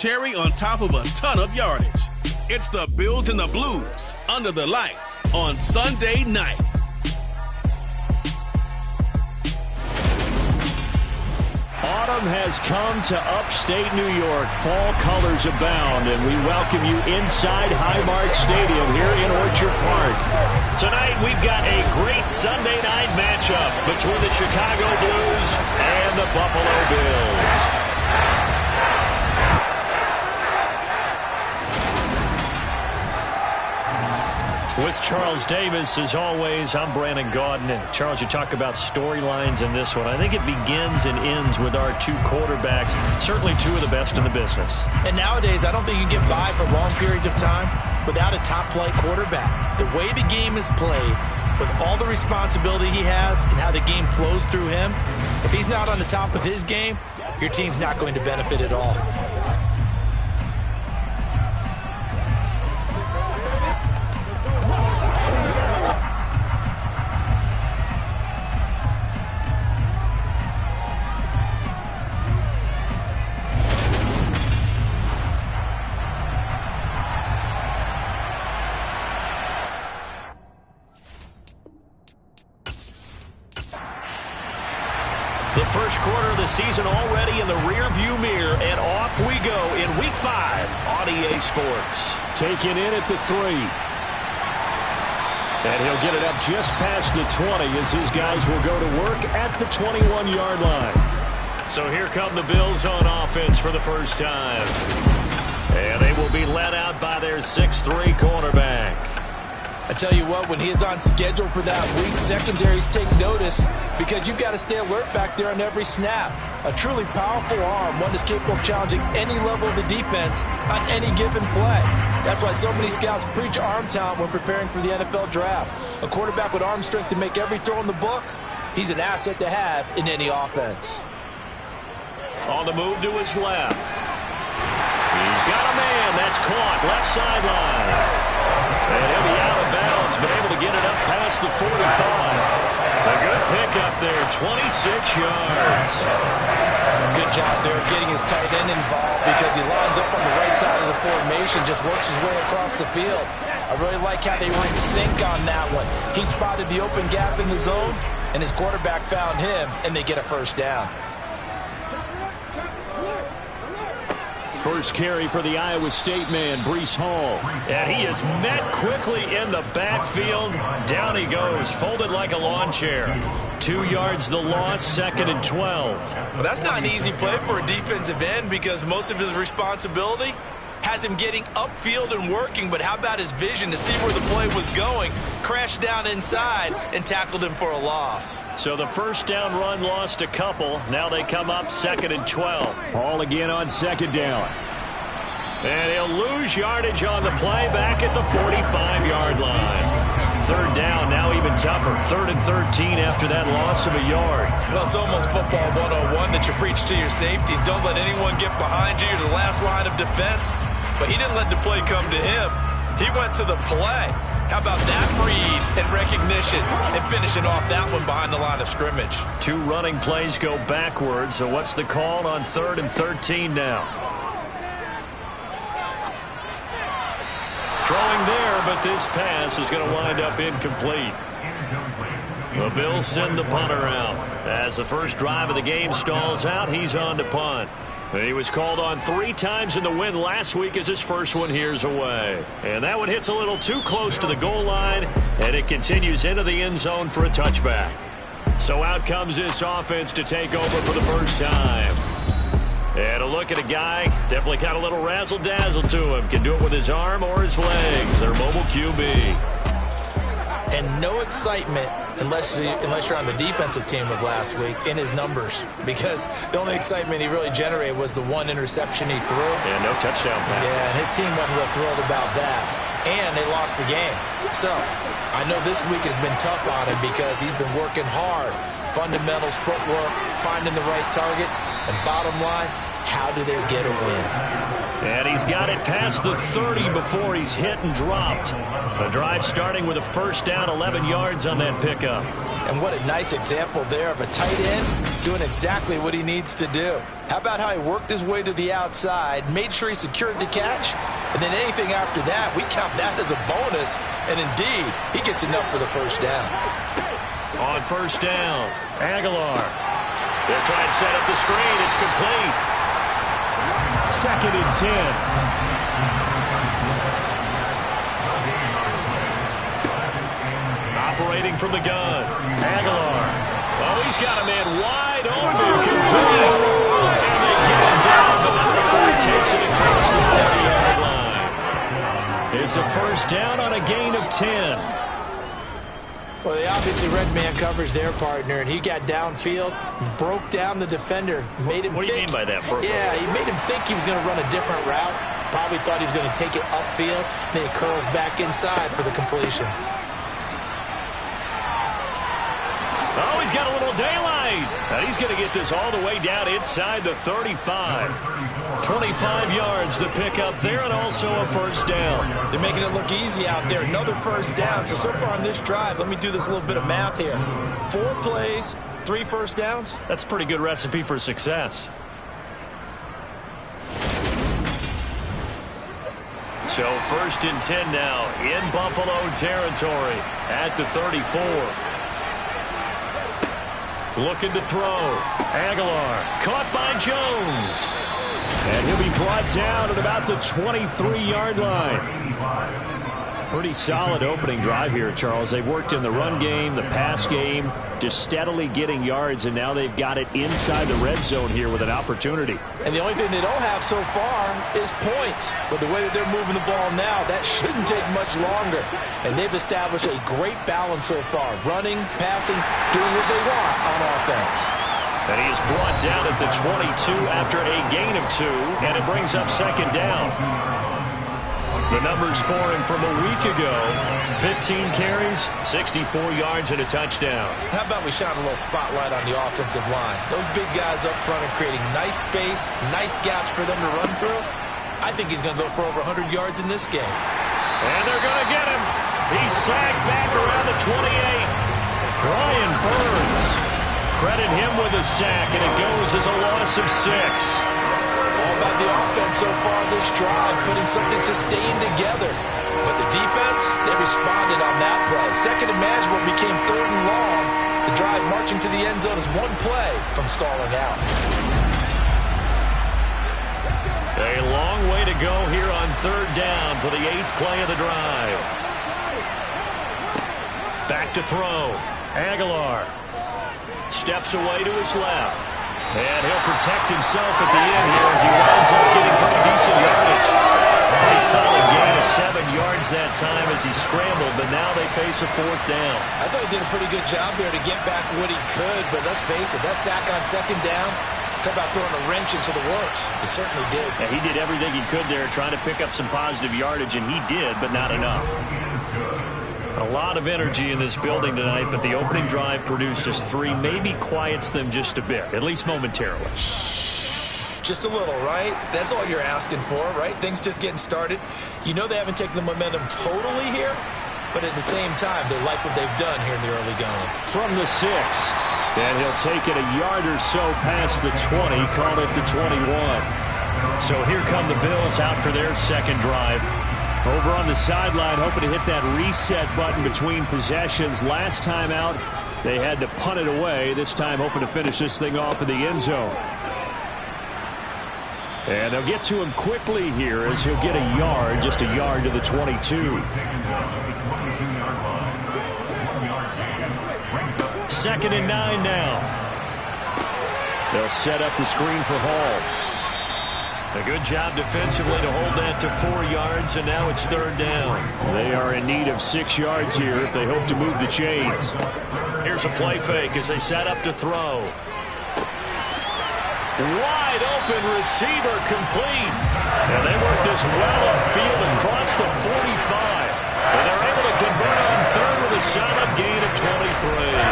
cherry on top of a ton of yardage. It's the Bills and the Blues under the lights on Sunday night. Autumn has come to upstate New York. Fall colors abound, and we welcome you inside Highmark Stadium here in Orchard Park. Tonight, we've got a great Sunday night matchup between the Chicago Blues and the Buffalo Bills. With Charles Davis, as always, I'm Brandon Gaudin. And Charles, you talk about storylines in this one. I think it begins and ends with our two quarterbacks, certainly two of the best in the business. And nowadays, I don't think you can get by for long periods of time without a top-flight quarterback. The way the game is played, with all the responsibility he has and how the game flows through him, if he's not on the top of his game, your team's not going to benefit at all. The first quarter of the season already in the rearview mirror, and off we go in Week 5 on EA Sports. Taken in at the 3. And he'll get it up just past the 20 as his guys will go to work at the 21-yard line. So here come the Bills on offense for the first time. And they will be led out by their 6'3 cornerback. I tell you what, when he is on schedule for that week, secondaries take notice because you've got to stay alert back there on every snap. A truly powerful arm, one that's capable of challenging any level of the defense on any given play. That's why so many scouts preach arm talent when preparing for the NFL draft. A quarterback with arm strength to make every throw in the book, he's an asset to have in any offense. On the move to his left. He's got a man that's caught left sideline. And he'll be out of bounds, but able to get it up past the 45. A good pickup there, 26 yards. Good job there of getting his tight end involved because he lines up on the right side of the formation, just works his way across the field. I really like how they were in sync on that one. He spotted the open gap in the zone, and his quarterback found him, and they get a first down. First carry for the Iowa State man, Breece Hall. And he is met quickly in the backfield. Down he goes, folded like a lawn chair. 2 yards the loss, 2nd and 12. Well, that's not an easy play for a defensive end because most of his responsibility has him getting upfield and working, but how about his vision to see where the play was going, crashed down inside, and tackled him for a loss. So the first down run lost a couple. Now they come up 2nd and 12. Hall again on 2nd down. And he'll lose yardage on the play back at the 45-yard line. 3rd down, now even tougher. 3rd and 13 after that loss of a yard. Well, it's almost football 101 that you preach to your safeties. Don't let anyone get behind you. You're the last line of defense. But he didn't let the play come to him. He went to the play. How about that read and recognition and finishing off that one behind the line of scrimmage? 2 running plays go backwards. So what's the call on 3rd and 13 now? Throwing there, but this pass is going to wind up incomplete. The Bills send the punter out. As the first drive of the game stalls out, he's on to punt. He was called on 3 times in the win last week as his first one here's away. And that one hits a little too close to the goal line, and it continues into the end zone for a touchback. So out comes this offense to take over for the first time. And a look at a guy, definitely got a little razzle-dazzle to him. Can do it with his arm or his legs. Their mobile QB. And no excitement unless you're on the defensive team of last week in his numbers, because the only excitement he really generated was the 1 interception he threw. And no touchdown pass. Yeah, and his team wasn't real thrilled about that. And they lost the game. So I know this week has been tough on him because he's been working hard. Fundamentals, footwork, finding the right targets, and bottom line, how do they get a win? And he's got it past the 30 before he's hit and dropped. The drive starting with a first down, 11 yards on that pickup. And what a nice example there of a tight end doing exactly what he needs to do. How about how he worked his way to the outside, made sure he secured the catch, and then anything after that, we count that as a bonus. And indeed, he gets enough for the first down. On first down, Aguilar. They'll try and set up the screen. It's complete. 2nd and 10. Operating from the gun, Aguilar. Oh, he's got a man wide open, complete. And they get him down, but before he takes it across the 40-yard line. It's a first down on a gain of 10. Well, they obviously read man coverage their partner, and he got downfield, broke down the defender, made him What do you mean by that, Burko? Yeah, he made him think he was going to run a different route. Probably thought he was going to take it upfield, then he curls back inside for the completion. Oh, he's got a little daylight. And he's going to get this all the way down inside the 35. 25 yards the pickup there, and also a first down. They're making it look easy out there. Another first down. So far on this drive, let me do this little bit of math here. 4 plays, 3 first downs. That's a pretty good recipe for success. So 1st and 10 now in Buffalo territory at the 34. Looking to throw. Aguilar caught by Jones. And he'll be brought down at about the 23-yard line. Pretty solid opening drive here, Charles. They've worked in the run game, the pass game, just steadily getting yards, and now they've got it inside the red zone here with an opportunity. And the only thing they don't have so far is points. But the way that they're moving the ball now, that shouldn't take much longer. And they've established a great balance so far. Running, passing, doing what they want on offense. And he is brought down at the 22 after a gain of 2, and it brings up 2nd down. The numbers for him from a week ago, 15 carries, 64 yards, and a touchdown. How about we shine a little spotlight on the offensive line? Those big guys up front are creating nice space, nice gaps for them to run through. I think he's going to go for over 100 yards in this game. And they're going to get him. He's sacked back around the 28. Brian Burns. Credit him with a sack, and it goes as a loss of 6. All about the offense so far this drive, putting something sustained together. But the defense, they responded on that play. 2nd and manageable became 3rd and long. The drive marching to the end zone is 1 play from stalling out. A long way to go here on 3rd down for the 8th play of the drive. Back to throw. Aguilar steps away to his left. And he'll protect himself at the end here as he winds up getting pretty decent yardage. Pretty solid gain of 7 yards that time as he scrambled, but now they face a 4th down. I thought he did a pretty good job there to get back what he could, but let's face it, that sack on 2nd down, talk about throwing a wrench into the works. He certainly did. Yeah, he did everything he could there trying to pick up some positive yardage, and he did, but not enough. A lot of energy in this building tonight, but the opening drive produces 3, maybe quiets them just a bit, at least momentarily. Just a little, right? That's all you're asking for, right? Things just getting started. You know they haven't taken the momentum totally here, but at the same time, they like what they've done here in the early going. From the 6, and he'll take it a yard or so past the 20, call it the 21. So here come the Bills out for their 2nd drive. Over on the sideline, hoping to hit that reset button between possessions. Last time out, they had to punt it away. This time, hoping to finish this thing off in the end zone. And they'll get to him quickly here as he'll get a yard, just a yard to the 22. 2nd and 9 now. They'll set up the screen for Hall. A good job defensively to hold that to 4 yards, and now it's 3rd down. They are in need of 6 yards here if they hope to move the chains. Here's a play fake as they set up to throw. Wide open receiver complete. And they work this well upfield across the 45. And they're able to convert on 3rd with a solid gain of 23.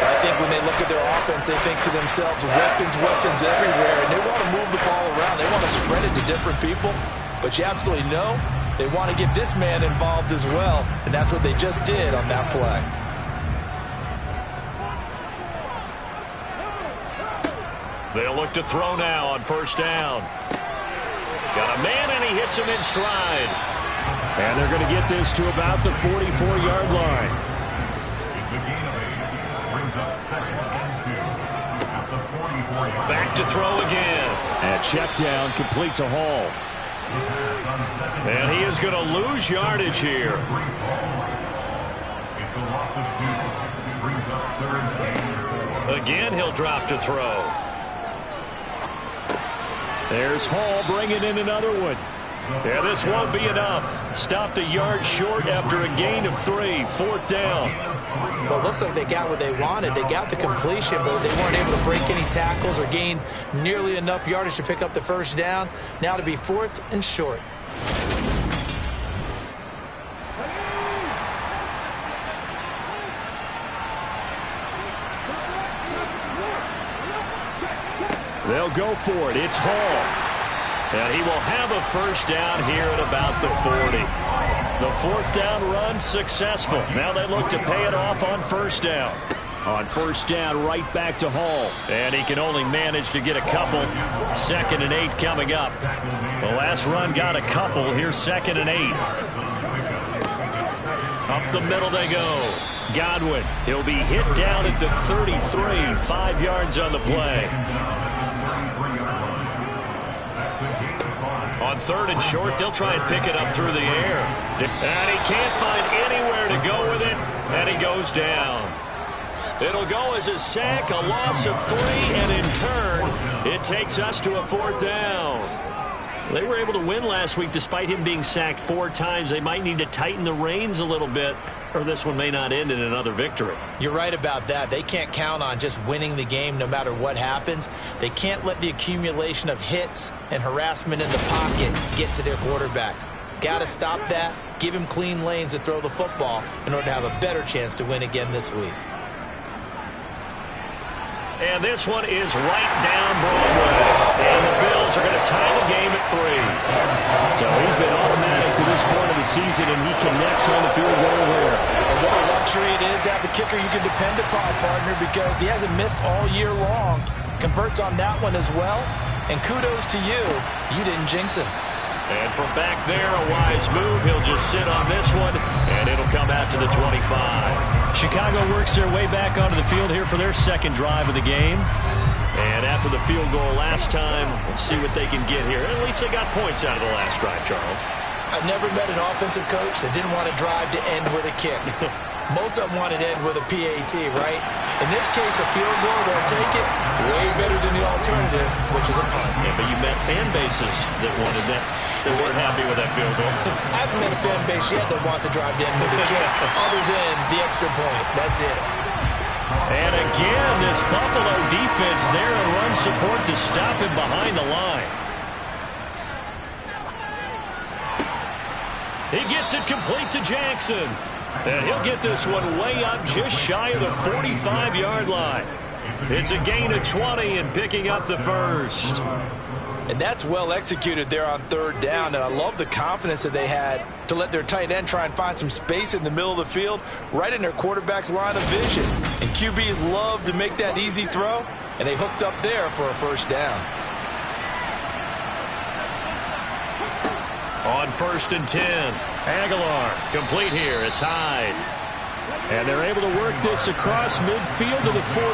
I think when they look at their offense, they think to themselves, weapons everywhere, and they want to move the ball around. They want to spread it to different people, but you absolutely know they want to get this man involved as well, and that's what they just did on that play. They'll look to throw now on first down. Got a man, and he hits him in stride. And they're going to get this to about the 44-yard line. Back to throw again. And check down, complete to Hall. And he is going to lose yardage here. Again, he'll drop to throw. There's Hall bringing in another one. Yeah, this won't be enough. Stopped a yard short after a gain of 3. Fourth down. Well, it looks like they got what they wanted. They got the completion, but they weren't able to break any tackles or gain nearly enough yardage to pick up the first down. Now to be 4th and short. They'll go for it. It's Hall. And he will have a first down here at about the 40. The fourth down run successful. Now they look to pay it off on first down. On first down, right back to Hall. And he can only manage to get a couple. 2nd and 8 coming up. The last run got a couple. Here's 2nd and 8. Up the middle they go. Godwin. He'll be hit down at the 33. 5 yards on the play. On 3rd and short, they'll try and pick it up through the air. And he can't find anywhere to go with it, and he goes down. It'll go as a sack, a loss of 3, and in turn, it takes us to a 4th down. They were able to win last week despite him being sacked 4 times. They might need to tighten the reins a little bit, or this one may not end in another victory. You're right about that. They can't count on just winning the game no matter what happens. They can't let the accumulation of hits and harassment in the pocket get to their quarterback. Got to stop that, give him clean lanes to throw the football in order to have a better chance to win again this week. And this one is right down Broadway. And the Bills are going to tie the game at 3. So he's been automatic to this point of the season, and he connects on the field goal there. And what a luxury it is to have a kicker you can depend upon, partner, because he hasn't missed all year long. Converts on that one as well. And kudos to you. You didn't jinx him. And from back there, a wise move. He'll just sit on this one, and it'll come out to the 25. Chicago works their way back onto the field here for their second drive of the game. And after the field goal last time, we'll see what they can get here. At least they got points out of the last drive, Charles. I've never met an offensive coach that didn't want a drive to end with a kick. Most of them wanted to end with a PAT, right? In this case, a field goal, they'll take it way better than the alternative, which is a punt. Yeah, but you met fan bases that wanted that, that weren't happy with that field goal. I haven't met a fan base yet that wants a drive to end with a kick, other than the extra point. That's it. And again, this Buffalo defense there in run support to stop him behind the line. He gets it complete to Jackson. And he'll get this one way up just shy of the 45-yard line. It's a gain of 20 and picking up the first. And that's well executed there on 3rd down. And I love the confidence that they had to let their tight end try and find some space in the middle of the field, right in their quarterback's line of vision. And QBs love to make that easy throw, and they hooked up there for a first down. On 1st and 10, Aguilar complete here. It's Hyde. And they're able to work this across midfield to the 48.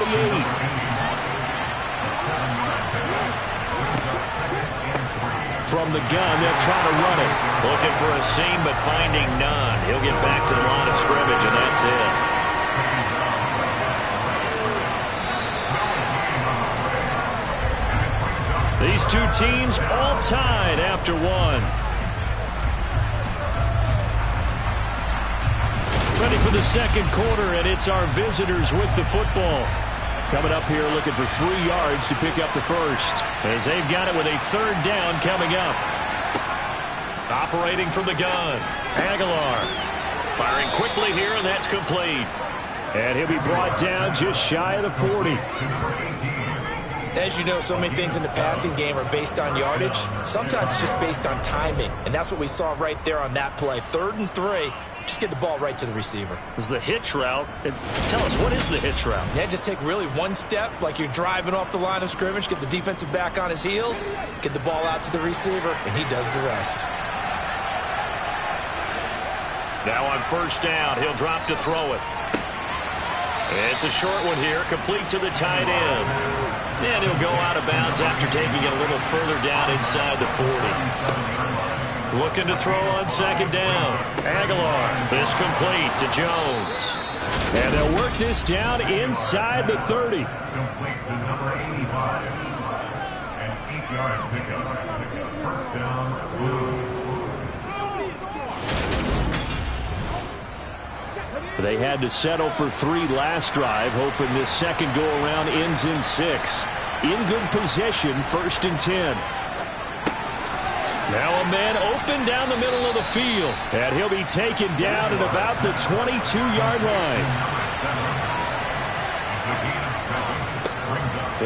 From the gun, they'll try to run it. Looking for a seam, but finding none. He'll get back to the line of scrimmage, and that's it. These two teams all tied after one. Ready for the second quarter, and it's our visitors with the football. Coming up here looking for 3 yards to pick up the first. As they've got it with a 3rd down coming up. Operating from the gun. Aguilar firing quickly here, and that's complete. And he'll be brought down just shy of the 40. As you know, so many things in the passing game are based on yardage. Sometimes it's just based on timing. And that's what we saw right there on that play. 3rd and 3. Just get the ball right to the receiver. Is the hitch route. Tell us, what is the hitch route? Yeah, just take really one step like you're driving off the line of scrimmage, get the defensive back on his heels, get the ball out to the receiver, and he does the rest. Now on 1st down, he'll drop to throw it. It's a short one here, complete to the tight end. And he'll go out of bounds after taking it a little further down inside the 40. Looking to throw on 2nd down. Aguilar. This complete to Jones. And they'll work this down inside the 30. Complete to number 85. An 8-yard pickup. 1st down, Blues. They had to settle for 3 last drive, hoping this second go-around ends in 6. In good possession, 1st and 10. Now a man open down the middle of the field. And he'll be taken down at about the 22-yard line.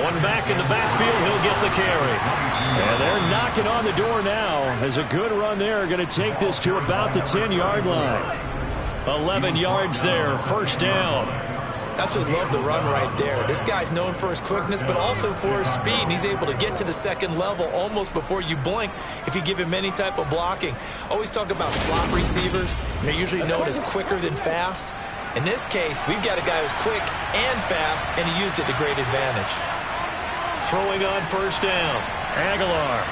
One back in the backfield, he'll get the carry. And they're knocking on the door now as a good run there. Going to take this to about the 10-yard line. 11 yards there, 1st down. Absolutely love the run right there. This guy's known for his quickness, but also for his speed. And he's able to get to the 2nd level almost before you blink if you give him any type of blocking. Always talk about slot receivers. They're usually known as quicker than fast. In this case, we've got a guy who's quick and fast, and he used it to great advantage. Throwing on 1st down, Aguilar.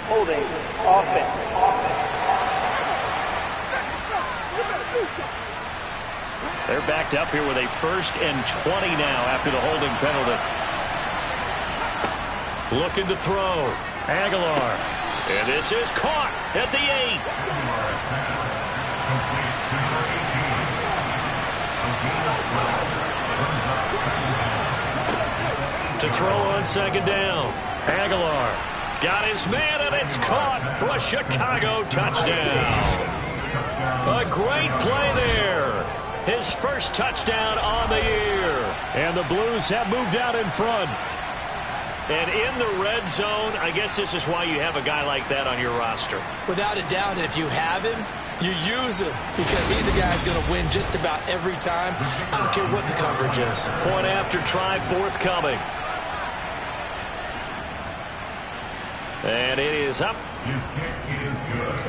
Holding offense. They're backed up here with a 1st and 20 now after the holding penalty. Looking to throw. Aguilar. And this is caught at the 8. To throw on 2nd down. Aguilar. Got his man, and it's caught for a Chicago touchdown. A great play there. His 1st touchdown on the year. And the Blues have moved out in front. And in the red zone, I guess this is why you have a guy like that on your roster. Without a doubt, and if you have him, you use him because he's a guy who's going to win just about every time. I don't care what the coverage is. Point after try forthcoming. And it is up.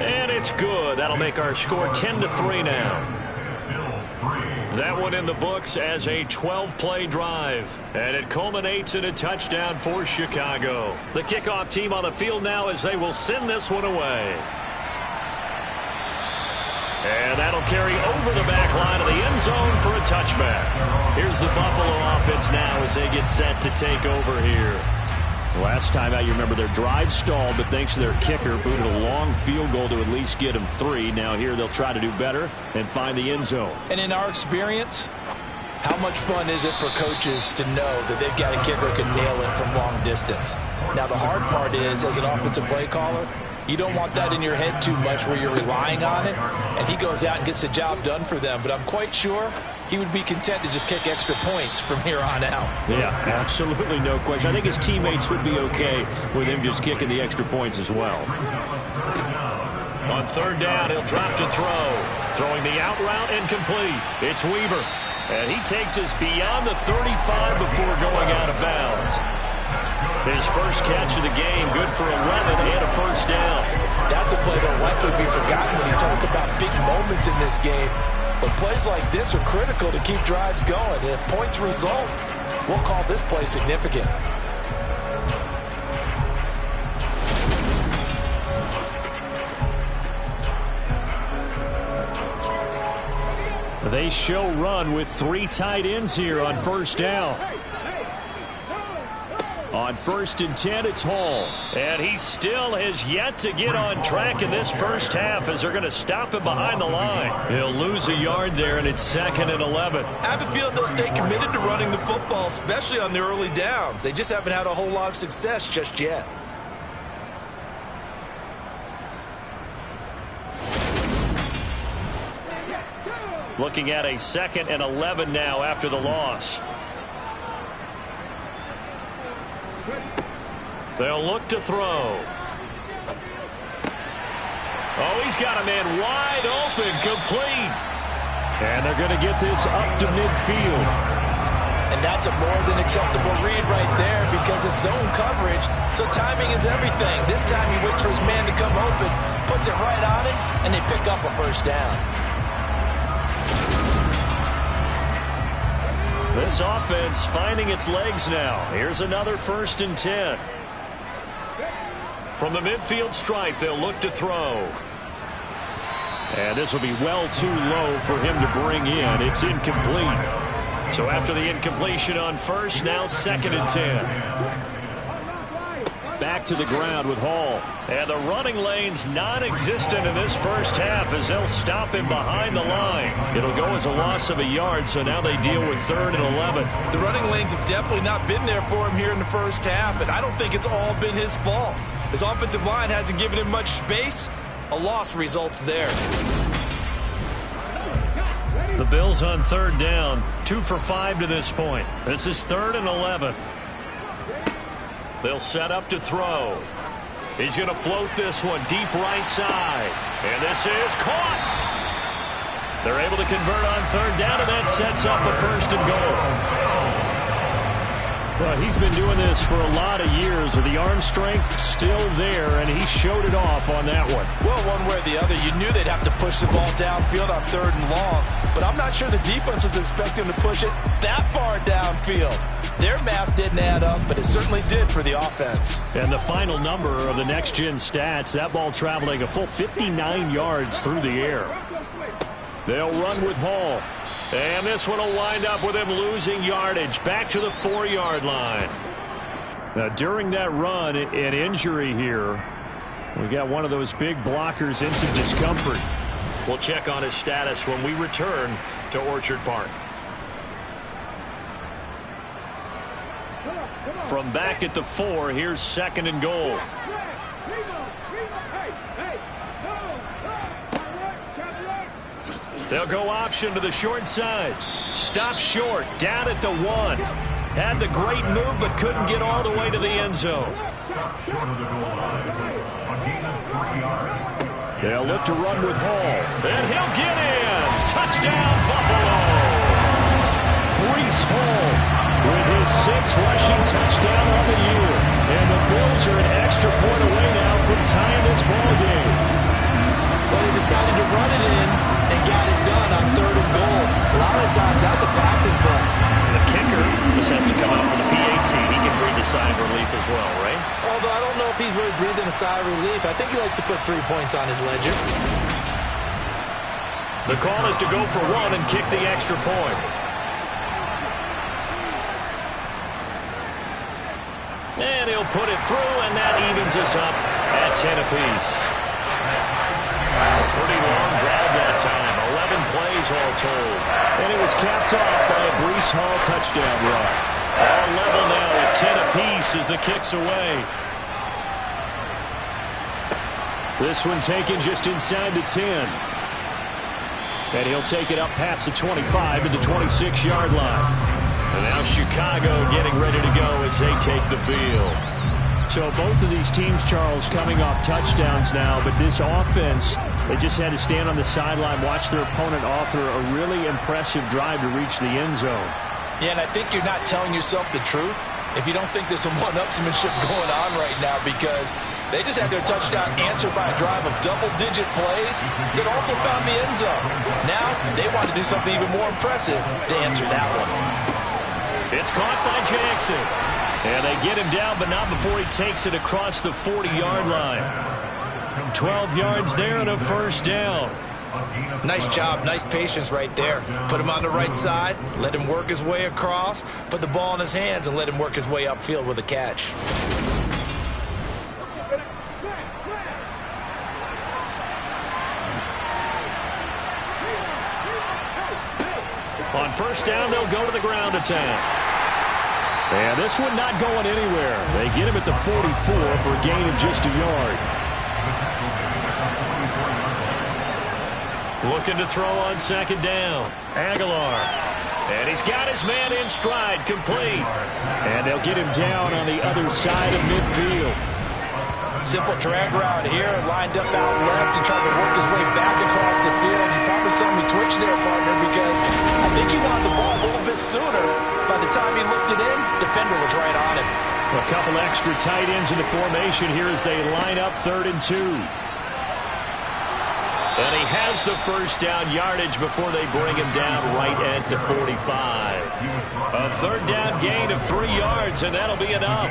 And it's good. That'll make our score 10-3 now. That one in the books as a 12-play drive. And it culminates in a touchdown for Chicago. The kickoff team on the field now as they will send this one away. And that'll carry over the back line of the end zone for a touchback. Here's the Buffalo offense now as they get set to take over here. Last time out, you remember their drive stalled, but thanks to their kicker, booted a long field goal to at least get them 3. Now here they'll try to do better and find the end zone. And in our experience, how much fun is it for coaches to know that they've got a kicker who can nail it from long distance? Now the hard part is, as an offensive play caller, you don't want that in your head too much where you're relying on it, and he goes out and gets the job done for them. But I'm quite sure he would be content to just kick extra points from here on out. Yeah, absolutely no question. I think his teammates would be okay with him just kicking the extra points as well. On 3rd down, he'll drop to throw. Throwing the out route incomplete. It's Weaver. And he takes us beyond the 35 before going out of bounds. His 1st catch of the game, good for 11 and a 1st down. That's a play that'll likely be forgotten when you talk about big moments in this game. But plays like this are critical to keep drives going. And if points result, we'll call this play significant. They show run with 3 tight ends here on 1st down. On 1st and 10, it's Hall. And he still has yet to get on track in this 1st half as they're going to stop him behind the line. He'll lose a yard there, and it's 2nd and 11. I have a feeling they'll stay committed to running the football, especially on the early downs. They just haven't had a whole lot of success just yet. Looking at a 2nd and 11 now after the loss. They'll look to throw. Oh, he's got a man wide open, complete. And they're going to get this up to midfield. And that's a more than acceptable read right there because it's zone coverage, so timing is everything. This time he waits for his man to come open, puts it right on him, and they pick up a first down. This offense finding its legs now. Here's another 1st and 10. From the midfield stripe, they'll look to throw. And this will be well too low for him to bring in. It's incomplete. So after the incompletion on 1st, now 2nd and 10. Back to the ground with Hall. And the running lane's non-existent in this first half as they'll stop him behind the line. It'll go as a loss of a yard, so now they deal with 3rd and 11. The running lanes have definitely not been there for him here in the first half, and I don't think it's all been his fault. His offensive line hasn't given him much space. A loss results there. The Bills on 3rd down, 2 for 5 to this point. This is 3rd and 11. They'll set up to throw. He's going to float this one deep right side. And this is caught. They're able to convert on 3rd down, and that sets up a 1st and goal. Well, he's been doing this for a lot of years. The arm strength still there, and he showed it off on that one. Well, one way or the other, you knew they'd have to push the ball downfield on 3rd and long. But I'm not sure the defense was expecting to push it that far downfield. Their math didn't add up, but it certainly did for the offense. And the final number of the next-gen stats, that ball traveling a full 59 yards through the air. They'll run with Hall. And this one will wind up with him losing yardage back to the 4-yard line. Now, during that run, an injury here. We got one of those big blockers in some discomfort. We'll check on his status when we return to Orchard Park. From back at the 4, here's 2nd and goal. They'll go option to the short side. Stop short, down at the 1. Had the great move, but couldn't get all the way to the end zone. They'll look to run with Hall. And he'll get in. Touchdown, Buffalo. Breece Hall with his 6th rushing touchdown on the year. And the Bills are an extra point away now from tying this ball game. Well, they decided to run it in and got it done on 3rd and goal. A lot of times, that's a passing play. The kicker just has to come out for the PAT. He can breathe a sigh of relief as well, right? Although I don't know if he's really breathing a sigh of relief. I think he likes to put 3 points on his ledger. The call is to go for 1 and kick the extra point. And he'll put it through, and that evens us up at 10 apiece. A pretty long drive that time. 11 plays all told. And it was capped off by a Breece Hall touchdown run. All level now at 10 apiece as the kick's away. This one taken just inside the 10. And he'll take it up past the 25 to the 26-yard line. And now Chicago getting ready to go as they take the field. So both of these teams, Charles, coming off touchdowns now, but this offense, they just had to stand on the sideline, watch their opponent author a really impressive drive to reach the end zone. Yeah, and I think you're not telling yourself the truth if you don't think there's some one-upsmanship going on right now, because they just had their touchdown answered by a drive of double-digit plays that also found the end zone. Now they want to do something even more impressive to answer that one. It's caught by Jackson. And they get him down, but not before he takes it across the 40-yard line. 12 yards there and a first down. Nice job, nice patience right there. Put him on the right side, let him work his way across, put the ball in his hands, and let him work his way upfield with a catch. On first down, they'll go to the ground attack. And this one not going anywhere. They get him at the 44 for a gain of just a yard. Looking to throw on second down. Aguilar. And he's got his man in stride, complete. And they'll get him down on the other side of midfield. Simple drag route here, lined up out left. He tried to work his way back across the field. You probably saw me twitch there, partner, because I think he wanted the ball a little bit sooner. By the time he looked it in, defender was right on him. A couple extra tight ends in the formation here as they line up 3rd and 2. And he has the first down yardage before they bring him down right at the 45. A 3rd down gain of 3 yards, and that'll be enough.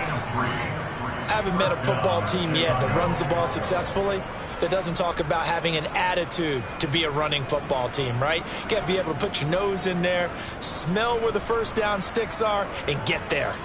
I haven't met a football team yet that runs the ball successfully that doesn't talk about having an attitude to be a running football team, right? You got to be able to put your nose in there, smell where the first down sticks are, and get there.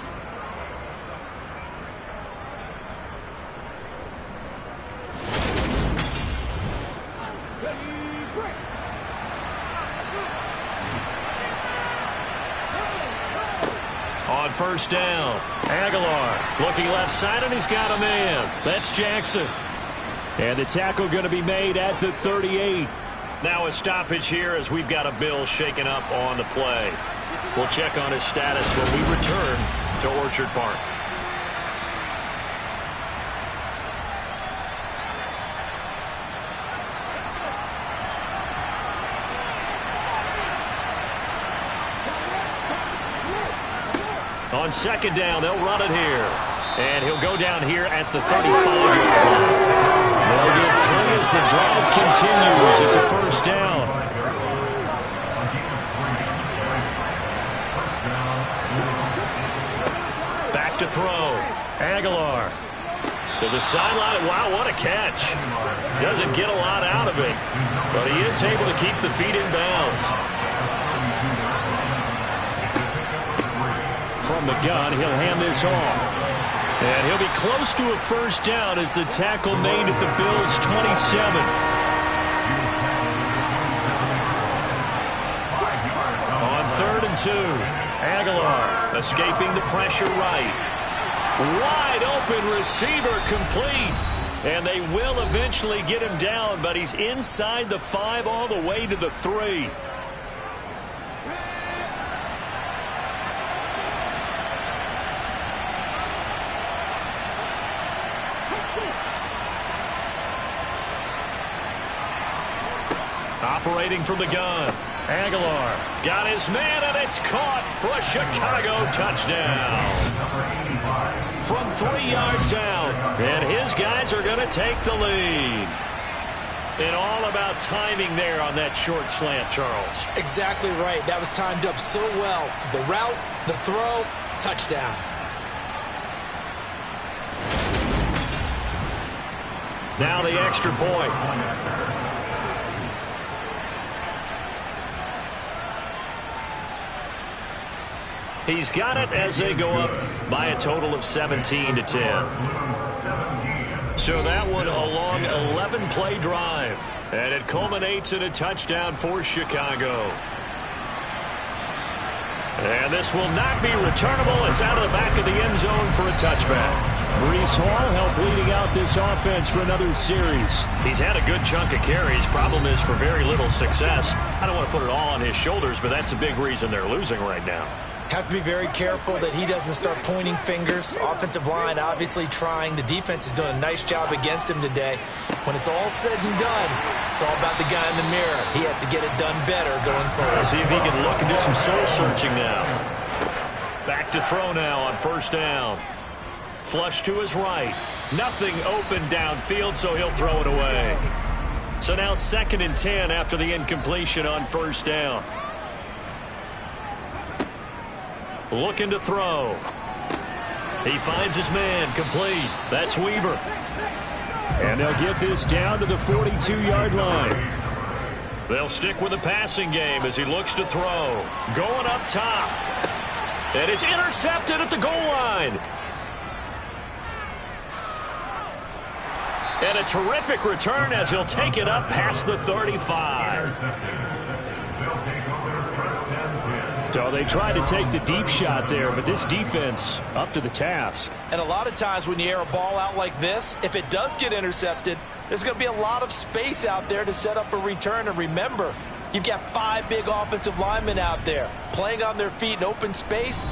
On first down, Aguilar looking left side, and he's got a man. That's Jackson. And the tackle going to be made at the 38. Now a stoppage here as we've got a Bill shaken up on the play. We'll check on his status when we return to Orchard Park. On second down, they'll run it here. And he'll go down here at the 35-yard line. They'll get 3 as the drive continues. It's a first down. Back to throw. Aguilar to the sideline. Wow, what a catch. Doesn't get a lot out of it, but he is able to keep the feet in bounds. From the gun, he'll hand this off. And he'll be close to a first down as the tackle made at the Bills' 27. On 3rd and 2, Aguilar escaping the pressure right. Wide open receiver complete. And they will eventually get him down, but he's inside the 5 all the way to the 3. Operating from the gun, Aguilar got his man, and it's caught for a Chicago touchdown. From 3 yards out, and his guys are going to take the lead. And all about timing there on that short slant, Charles. Exactly right. That was timed up so well. The route, the throw, touchdown. Now the extra point. He's got it as they go up by a total of 17-10. So that one a long 11-play drive, and it culminates in a touchdown for Chicago. And this will not be returnable. It's out of the back of the end zone for a touchback. Breece Hall helped leading out this offense for another series. He's had a good chunk of carries. Problem is for very little success. I don't want to put it all on his shoulders, but that's a big reason they're losing right now. Have to be very careful that he doesn't start pointing fingers. Offensive line obviously trying. The defense is doing a nice job against him today. When it's all said and done, it's all about the guy in the mirror. He has to get it done better going forward. See if he can look and do some soul searching now. Back to throw now on first down. Flush to his right. Nothing open downfield, so he'll throw it away. So now 2nd and 10 after the incompletion on first down. Looking to throw. He finds his man, complete. That's Weaver. And they'll get this down to the 42-yard line. They'll stick with the passing game as he looks to throw. Going up top. And it's intercepted at the goal line. And a terrific return as he'll take it up past the 35. They'll take over first and 10. So they tried to take the deep shot there, but this defense up to the task. And a lot of times when you air a ball out like this, if it does get intercepted, there's going to be a lot of space out there to set up a return. And remember, you've got 5 big offensive linemen out there playing on their feet in open space.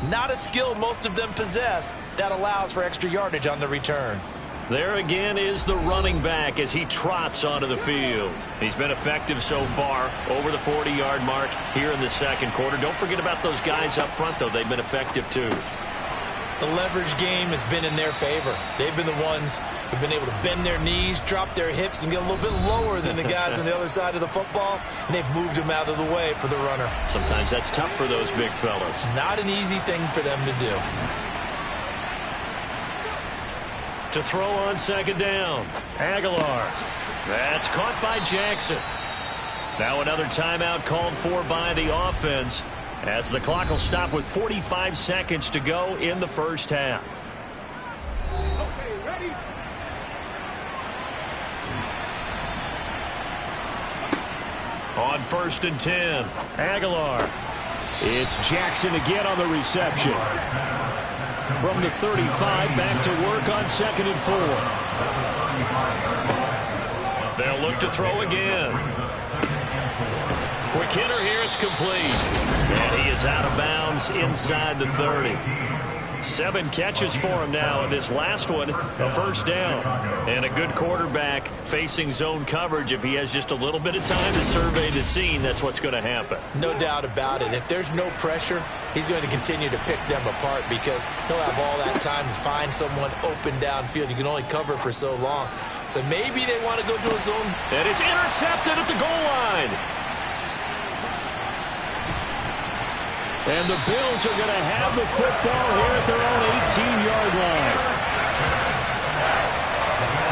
Not a skill most of them possess that allows for extra yardage on the return. There again is the running back as he trots onto the field. He's been effective so far, over the 40-yard mark here in the second quarter. Don't forget about those guys up front, though. They've been effective, too. The leverage game has been in their favor. They've been the ones who've been able to bend their knees, drop their hips, and get a little bit lower than the guys on the other side of the football, and they've moved them out of the way for the runner. Sometimes that's tough for those big fellas. Not an easy thing for them to do. To throw on second down, Aguilar. That's caught by Jackson. Now another timeout called for by the offense as the clock will stop with 45 seconds to go in the first half. Okay, ready? On 1st and 10, Aguilar. It's Jackson again on the reception. From the 35, back to work on 2nd and 4. They'll look to throw again. Quick hitter here, it's complete. And he is out of bounds inside the 30. 7 catches for him now, and this last one, a first down. And a good quarterback facing zone coverage. If he has just a little bit of time to survey the scene, that's what's going to happen. No doubt about it. If there's no pressure, he's going to continue to pick them apart because he'll have all that time to find someone open downfield. You can only cover for so long. So maybe they want to go to a zone. And it's intercepted at the goal line. And the Bills are going to have the football here at their own 18-yard line.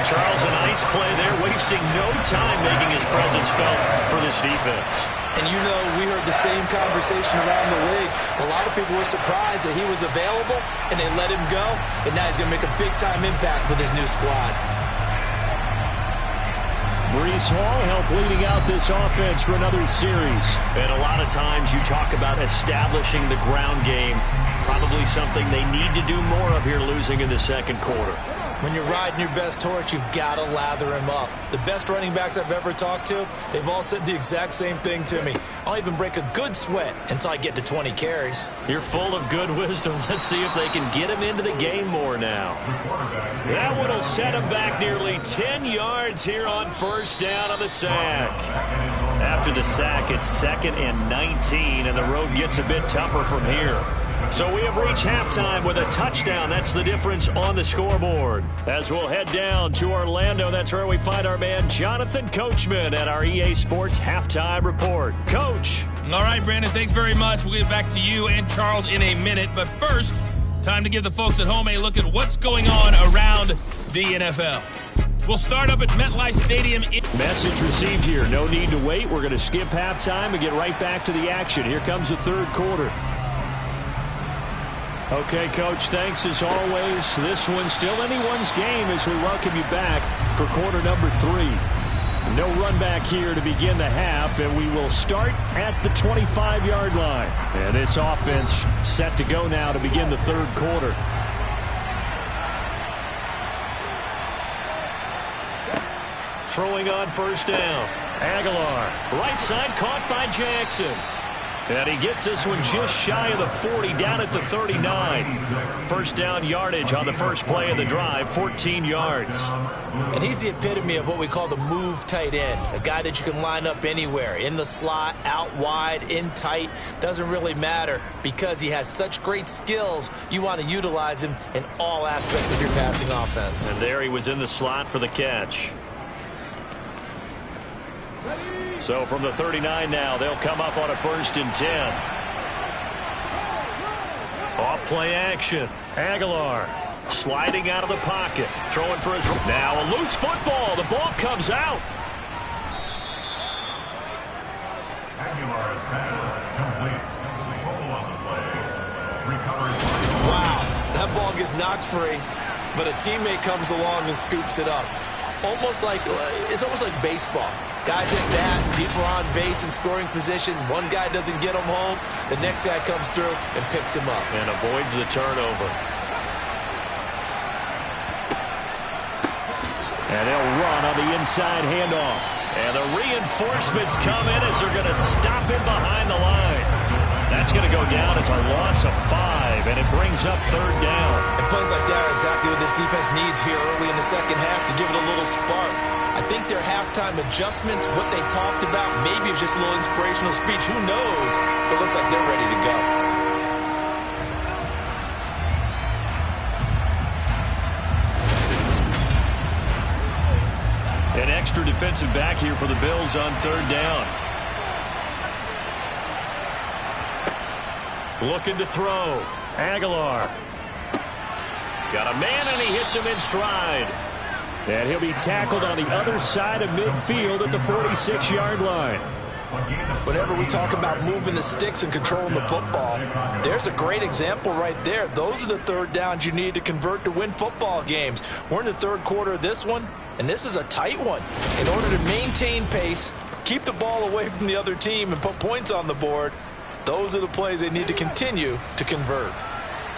Charles, a nice play there, wasting no time making his presence felt for this defense. And you know, we heard the same conversation around the league. A lot of people were surprised that he was available, and they let him go. And now he's going to make a big-time impact with his new squad. Breece Hall helped leading out this offense for another series. And a lot of times you talk about establishing the ground game. Probably something they need to do more of here, losing in the second quarter. When you're riding your best horse, you've got to lather him up. The best running backs I've ever talked to, they've all said the exact same thing to me. I'll even break a good sweat until I get to 20 carries. You're full of good wisdom. Let's see if they can get him into the game more now. That one will set him back nearly 10 yards here on first down on the sack. After the sack, it's 2nd and 19, and the road gets a bit tougher from here. So we have reached halftime with a touchdown. That's the difference on the scoreboard. As we'll head down to Orlando, that's where we find our man Jonathan Coachman at our EA Sports Halftime Report. Coach. All right, Brandon, thanks very much. We'll get back to you and Charles in a minute. But first, time to give the folks at home a look at what's going on around the NFL. We'll start up at MetLife Stadium. Message received here. No need to wait. We're going to skip halftime and get right back to the action. Here comes the third quarter. Okay, Coach, thanks as always. This one's still anyone's game as we welcome you back for quarter number 3. No run back here to begin the half, and we will start at the 25-yard line. And this offense set to go now to begin the third quarter. Throwing on first down. Aguilar, right side, caught by Jackson. And he gets this one just shy of the 40, down at the 39. First down yardage on the first play of the drive, 14 yards. And he's the epitome of what we call the move tight end, a guy that you can line up anywhere, in the slot, out wide, in tight, doesn't really matter because he has such great skills. You want to utilize him in all aspects of your passing offense. And there he was in the slot for the catch. So from the 39 now, they'll come up on a 1st and 10. Off play action. Aguilar sliding out of the pocket. Throwing for his... Now a loose football. The ball comes out. Aguilar's pass complete. Fumble on the play. Recovered. Wow, that ball gets knocked free, but a teammate comes along and scoops it up. almost like baseball. Guys at bat, people on base in scoring position. One guy doesn't get them home, the next guy comes through and picks him up. And avoids the turnover. And they'll run on the inside handoff. And the reinforcements come in as they're going to stop him behind the line. That's going to go down as a loss of 5, and it brings up 3rd down. And plays like that are exactly what this defense needs here early in the second half to give it a little spark. I think their halftime adjustments, what they talked about, maybe it was just a little inspirational speech. Who knows? But it looks like they're ready to go. An extra defensive back here for the Bills on 3rd down. Looking to throw. Aguilar. Got a man, and he hits him in stride. And he'll be tackled on the other side of midfield at the 46-yard line. Whenever we talk about moving the sticks and controlling the football, there's a great example right there. Those are the 3rd downs you need to convert to win football games. We're in the 3rd quarter of this one, and this is a tight one. In order to maintain pace, keep the ball away from the other team, and put points on the board, those are the plays they need to continue to convert.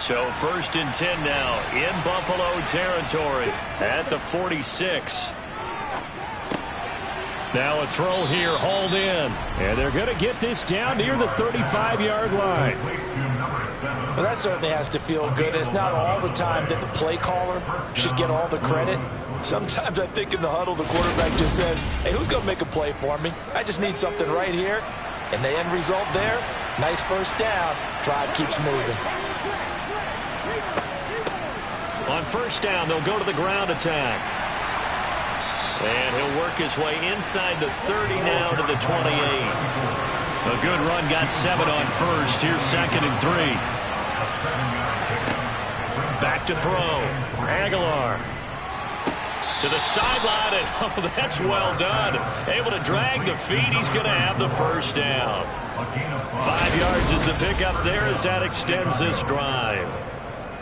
So 1st and 10 now in Buffalo territory at the 46. Now a throw here, hauled in. And they're going to get this down near the 35-yard line. Well, that certainly has to feel good. It's not all the time that the play caller should get all the credit. Sometimes I think in the huddle, the quarterback just says, hey, who's going to make a play for me? I just need something right here. And the end result there, nice 1st down. Drive keeps moving. On 1st down, they'll go to the ground attack. And he'll work his way inside the 30 now to the 28. A good run, got 7 on 1st. Here's 2nd and 3. Back to throw. Aguilar. To the sideline, and oh, that's well done. Able to drag the feet. He's going to have the 1st down. 5 yards is the pickup there as that extends this drive.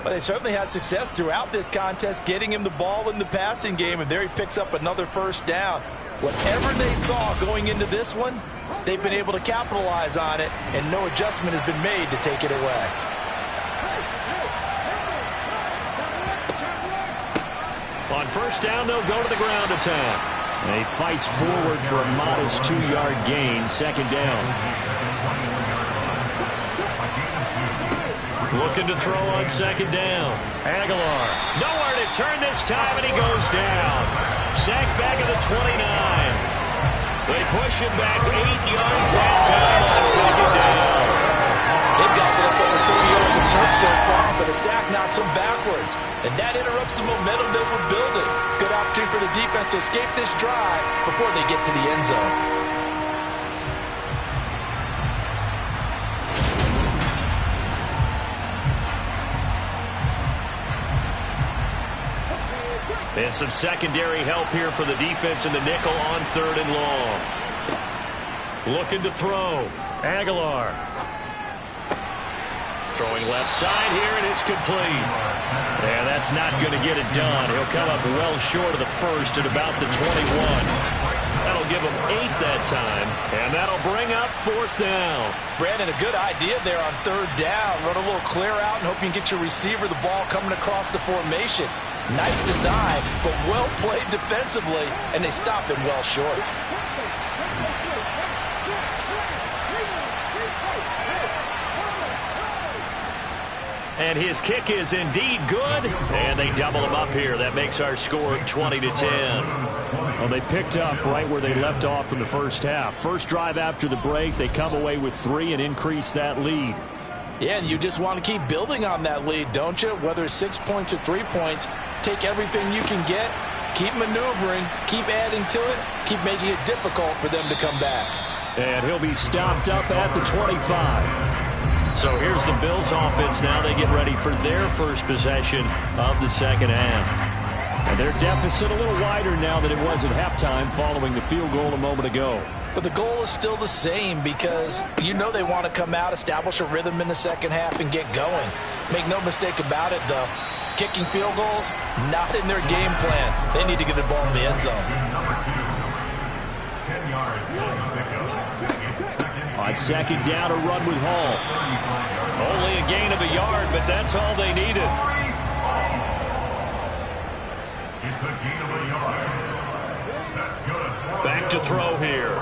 Well, they certainly had success throughout this contest getting him the ball in the passing game, and there he picks up another 1st down. Whatever they saw going into this one, they've been able to capitalize on it, and no adjustment has been made to take it away. On 1st down, they'll go to the ground attack. And he fights forward for a modest 2-yard gain, 2nd down. Looking to throw on 2nd down. Aguilar. Nowhere to turn this time, and he goes down. Sacked back at the 29. They push him back 8 yards that time on 2nd down. They've got up over 30 yards of turf so far, but the sack knocks them backwards. And that interrupts the momentum they were building. Good opportunity for the defense to escape this drive before they get to the end zone. And some secondary help here for the defense in the nickel on 3rd and long. Looking to throw. Aguilar. Throwing left side here, and it's complete. And that's not going to get it done. He'll come up well short of the 1st at about the 21. That'll give him 8 that time, and that'll bring up 4th down. Brandon, a good idea there on 3rd down. Run a little clear out and hope you can get your receiver the ball coming across the formation. Nice design, but well played defensively, and they stop him well short. And his kick is indeed good, and they double him up here. That makes our score 20-10. Well, they picked up right where they left off in the 1st half. First drive after the break, they come away with 3 and increase that lead. Yeah, and you just want to keep building on that lead, don't you? Whether it's 6 points or 3 points, take everything you can get, keep maneuvering, keep adding to it, keep making it difficult for them to come back. And he'll be stopped up at the 25. So here's the Bills offense now. They get ready for their first possession of the 2nd half. And their deficit a little wider now than it was at halftime following the field goal a moment ago. But the goal is still the same because you know they want to come out, establish a rhythm in the 2nd half, and get going. Make no mistake about it, though. kicking field goals, not in their game plan. They need to get the ball in the end zone. Number 2, 10 yards on the pickup. It's second. On second down, a run with Hall. Only a gain of a yard, but that's all they needed. It's a gain of a yard. That's good. Back to throw here.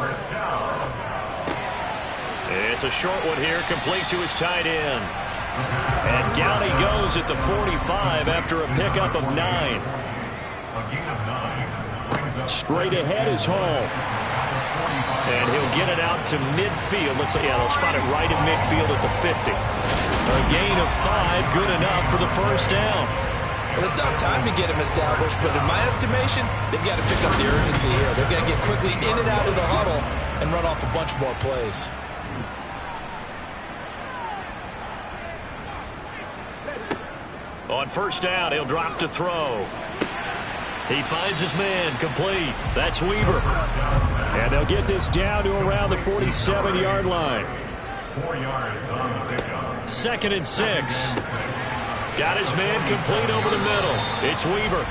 It's a short one here, complete to his tight end. And down he goes at the 45 after a pickup of 9. A gain of 9 brings up Straight ahead is Hall. And he'll get it out to midfield. Let's say, yeah, they'll spot it right at midfield at the 50. A gain of 5, good enough for the first down. Well, they still have time to get him established, but in my estimation, they've got to pick up the urgency here. They've got to get quickly in and out of the huddle and run off a bunch more plays. On first down, he'll drop to throw. He finds his man, complete. That's Weaver. And they'll get this down to around the 47-yard line. 4 yards on the pickup. 2nd and 6. Got his man complete over the middle. It's Weaver.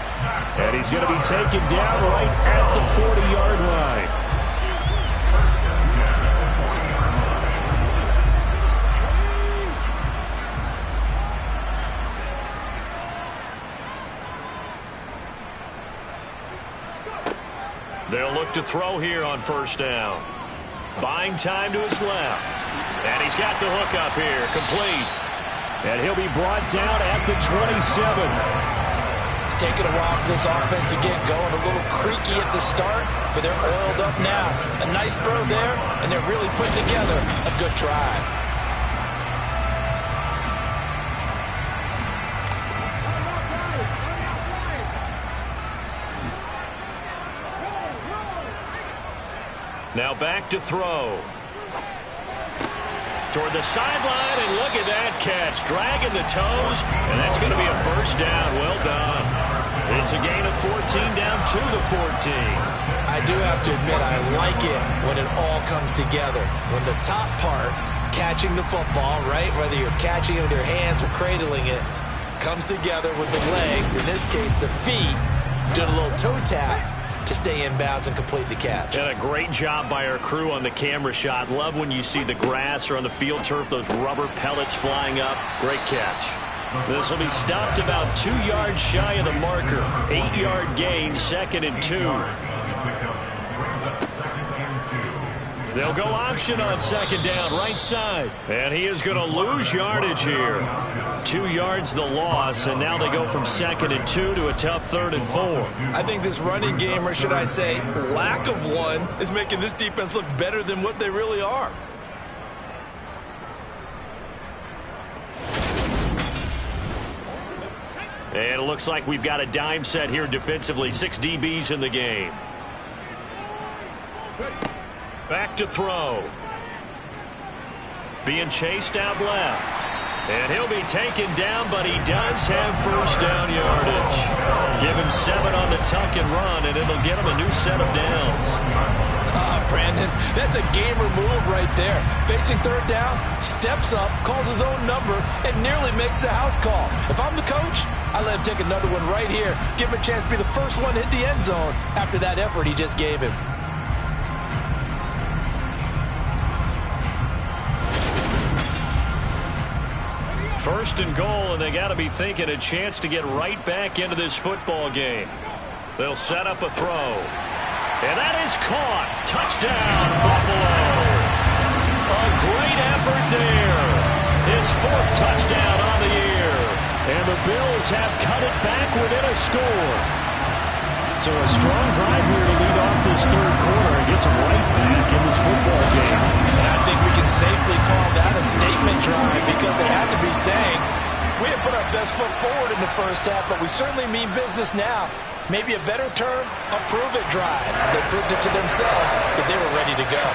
And he's going to be taken down right at the 40-yard line. They'll look to throw here on first down. Buying time to his left. And he's got the hook up here, complete. And he'll be brought down at the 27. It's taken a while for this offense to get going. A little creaky at the start, but they're oiled up now. A nice throw there, and they're really putting together a good drive. Now back to throw. Toward the sideline, and look at that catch. Dragging the toes, and that's going to be a first down. Well done. It's a gain of 14 down to the 14. I do have to admit, I like it when it all comes together. When the top part, catching the football, right, whether you're catching it with your hands or cradling it, comes together with the legs, in this case the feet, doing a little toe tap to stay in bounds and complete the catch. And a great job by our crew on the camera shot. Love when you see the grass or on the field turf, those rubber pellets flying up. Great catch. This will be stopped about 2 yards shy of the marker. 8-yard gain, 2nd and 2. They'll go option on second down, right side. And he is going to lose yardage here. 2 yards the loss, and now they go from 2nd and 2 to a tough 3rd and 4. I think this running game, or should I say lack of one, is making this defense look better than what they really are. And it looks like we've got a dime set here defensively. 6 DBs in the game. Back to throw. Being chased out left. And he'll be taken down, but he does have first down yardage. Give him 7 on the tuck and run, and it'll get him a new set of downs. Brandon, that's a gamer move right there. Facing 3rd down, steps up, calls his own number, and nearly makes the house call. If I'm the coach, I let him take another one right here. Give him a chance to be the first one to hit the end zone after that effort he just gave him. First and goal, and they got to be thinking a chance to get right back into this football game. They'll set up a throw. And that is caught. Touchdown, Buffalo. A great effort there. His 4th touchdown on the year. And the Bills have cut it back within a score. So a strong drive here to lead off this 3rd quarter and gets them right back in this football game. And I think we can safely call that a statement drive because they have to be saying, we have put our best foot forward in the first half, but we certainly mean business now. Maybe a better term, a prove-it drive. They proved it to themselves that they were ready to go.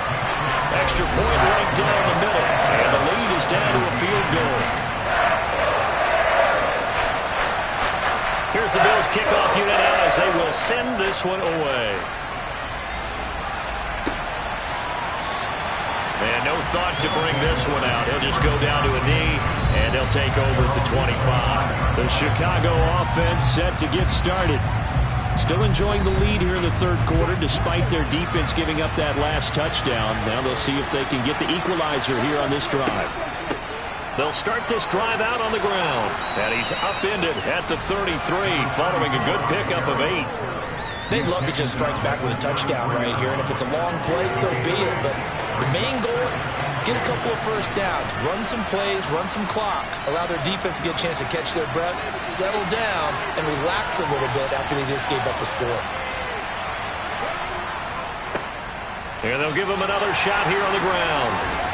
Extra point right down the middle, and the lead is down to a field goal. Here's the Bills kickoff unit out as they will send this one away. And no thought to bring this one out. He'll just go down to a knee. and they'll take over at the 25. The Chicago offense set to get started. Still enjoying the lead here in the third quarter despite their defense giving up that last touchdown. Now they'll see if they can get the equalizer here on this drive. They'll start this drive out on the ground. And he's upended at the 33 following a good pickup of 8. They'd love to just strike back with a touchdown right here, and if it's a long play, so be it. But the main goal, get a couple of first downs, run some plays, run some clock, allow their defense to get a chance to catch their breath, settle down, and relax a little bit after they just gave up a score. And they'll give him another shot here on the ground.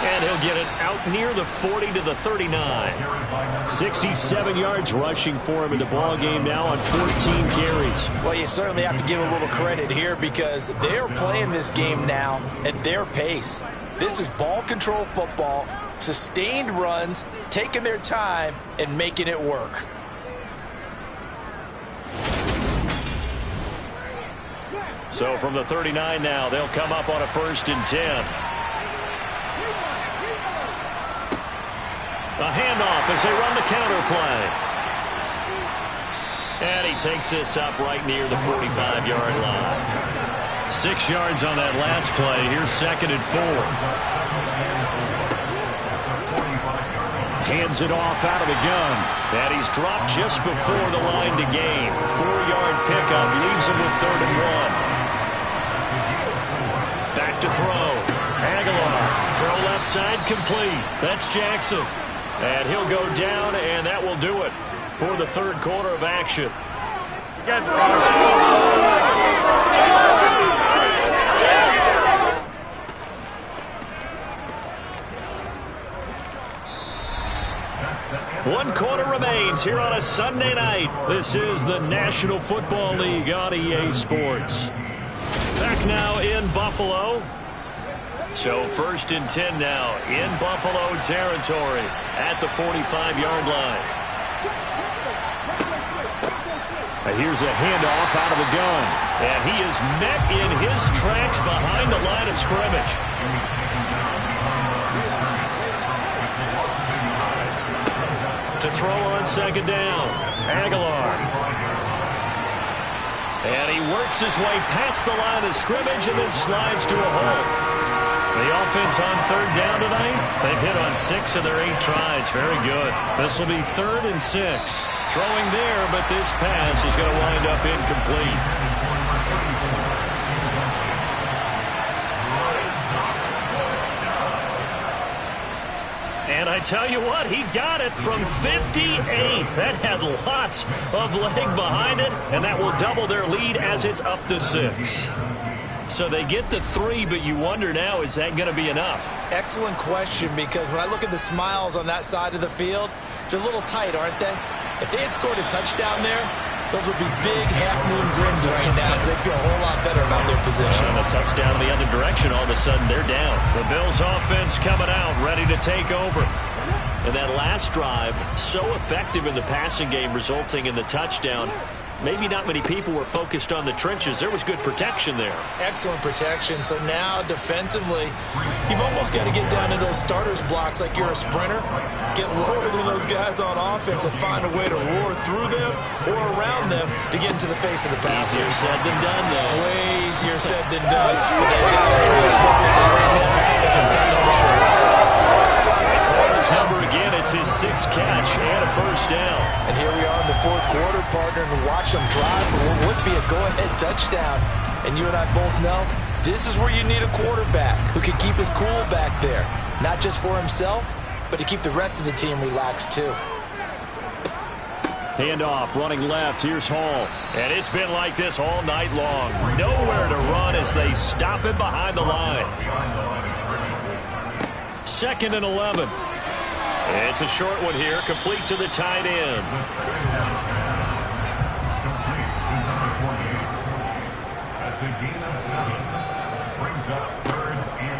And he'll get it out near the 40 to the 39. 67 yards rushing for him in the ball game now on 14 carries. Well, you certainly have to give a little credit here because they're playing this game now at their pace. This is ball control football, sustained runs, taking their time, and making it work. So from the 39 now, they'll come up on a 1st and 10. A handoff as they run the counter play. And he takes this up right near the 45-yard line. 6 yards on that last play. Here's 2nd and 4. Hands it off out of the gun. And he's dropped just before the line to gain. 4-yard pickup leaves him with 3rd and 1. Back to throw. Aguilar. Throw left side complete. That's Jackson. And he'll go down, and that will do it for the third quarter of action. One quarter remains here on a Sunday night. This is the National Football League on EA Sports. Back now in Buffalo. So 1st and 10 now in Buffalo territory at the 45-yard line. Here's a handoff out of the gun. And he is met in his tracks behind the line of scrimmage. To throw on 2nd down, Aguilar. And he works his way past the line of scrimmage and then slides to a hole. The offense on 3rd down tonight, they've hit on 6 of their 8 tries. Very good. This will be 3rd and 6. Throwing there, but this pass is going to wind up incomplete. And I tell you what, he got it from 58. That had lots of leg behind it, and that will double their lead as it's up to 6. So they get the 3, but you wonder now, is that going to be enough? Excellent question, because when I look at the smiles on that side of the field, they're a little tight, aren't they? If they had scored a touchdown there, those would be big half-moon grins right now because they feel a whole lot better about their position. And a touchdown in the other direction, all of a sudden they're down. The Bills offense coming out, ready to take over. And that last drive, so effective in the passing game, resulting in the touchdown. Maybe not many people were focused on the trenches. There was good protection there. Excellent protection. So now defensively, you've almost got to get down to those starters blocks like you're a sprinter. Get lower than those guys on offense and find a way to roar through them or around them to get into the face of the passer. Easier said than done, though. Way easier said than done. But they've got to try something because right now they're just cutting on the shorts. His number again, it's his 6th catch and a 1st down. And here we are in the 4th quarter, partner, and watch them drive for what would be a go-ahead touchdown. And you and I both know this is where you need a quarterback who can keep his cool back there. Not just for himself, but to keep the rest of the team relaxed too. Handoff, running left. Here's Hall. And it's been like this all night long. Nowhere to run as they stop him behind the line. 2nd and 11. It's a short one here, complete to the tight end.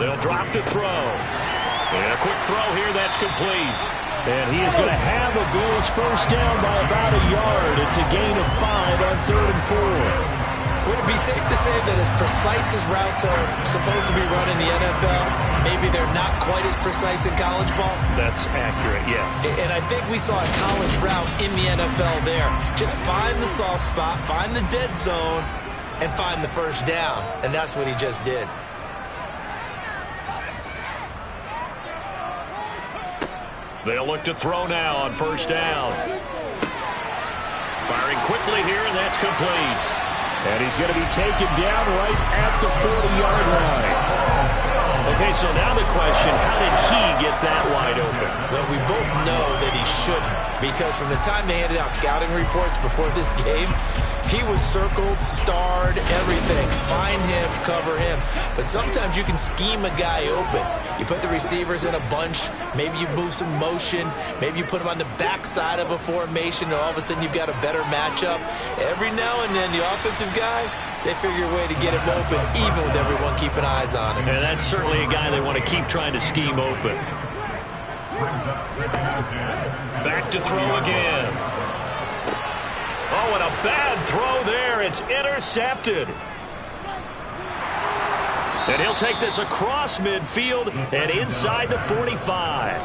They'll drop the throw. And a quick throw here, that's complete. And he is going to have a Bills 1st down by about a yard. It's a gain of 5 on 3rd and 4. Would it be safe to say that as precise as routes are supposed to be run in the NFL, maybe they're not quite as precise in college ball? That's accurate, yeah. And I think we saw a college route in the NFL there. Just find the soft spot, find the dead zone, and find the first down. And that's what he just did. They'll look to throw now on first down. Firing quickly here, and that's complete. And he's going to be taken down right at the 40-yard line. Okay, so now the question, how did he get that wide open? Well, we both know that he shouldn't, because from the time they handed out scouting reports before this game, he was circled, starred, everything. Find him, cover him. But sometimes you can scheme a guy open. You put the receivers in a bunch. Maybe you move some motion. Maybe you put them on the backside of a formation, and all of a sudden you've got a better matchup. Every now and then, the offensive guys, they figure a way to get him open, even with everyone keeping eyes on him. And that's certainly a guy they want to keep trying to scheme open. Back to throw again. Oh, and a bad throw there. It's intercepted. And he'll take this across midfield and inside the 45.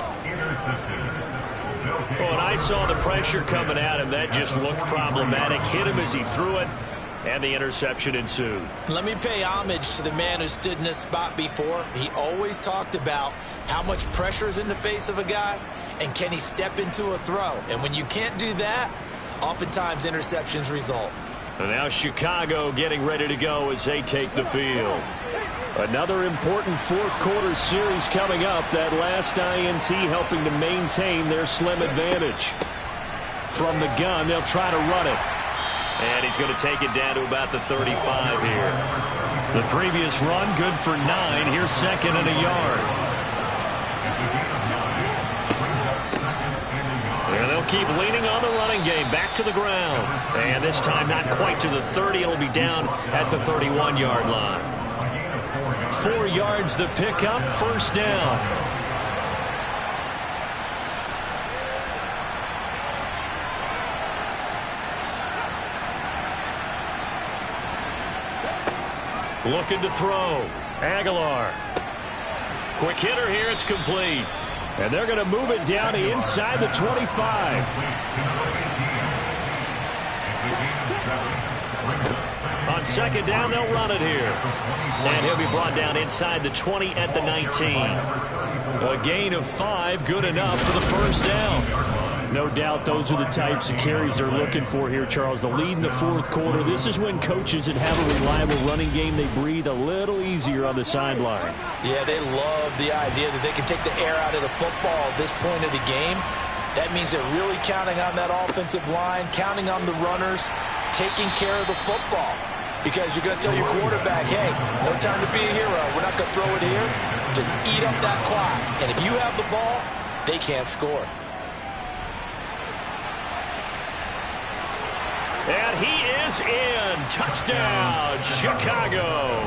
Oh, and I saw the pressure coming at him. That just looked problematic. Hit him as he threw it, and the interception ensued. Let me pay homage to the man who stood in this spot before. He always talked about how much pressure is in the face of a guy, and can he step into a throw. And when you can't do that, oftentimes interceptions result. And now Chicago getting ready to go as they take the field. Another important fourth-quarter series coming up. That last INT helping to maintain their slim advantage. From the gun, they'll try to run it. And he's going to take it down to about the 35 here. The previous run, good for 9. Here's second and a yard. And they'll keep leaning on the running game. Back to the ground. And this time not quite to the 30. It'll be down at the 31-yard line. 4 yards the pickup, first down. Looking to throw. Aguilar. Quick hitter here. It's complete. And they're going to move it down to inside the 25. On second down, they'll run it here. And he'll be brought down inside the 20 at the 19. A gain of 5, good enough for the first down. No doubt those are the types of carries they're looking for here, Charles. The lead in the fourth quarter. This is when coaches that have a reliable running game, they breathe a little easier on the sideline. Yeah, they love the idea that they can take the air out of the football at this point of the game. That means they're really counting on that offensive line, counting on the runners, taking care of the football. Because you're going to tell your quarterback, hey, no time to be a hero. We're not going to throw it here. Just eat up that clock. And if you have the ball, they can't score. And he is in. Touchdown, Chicago.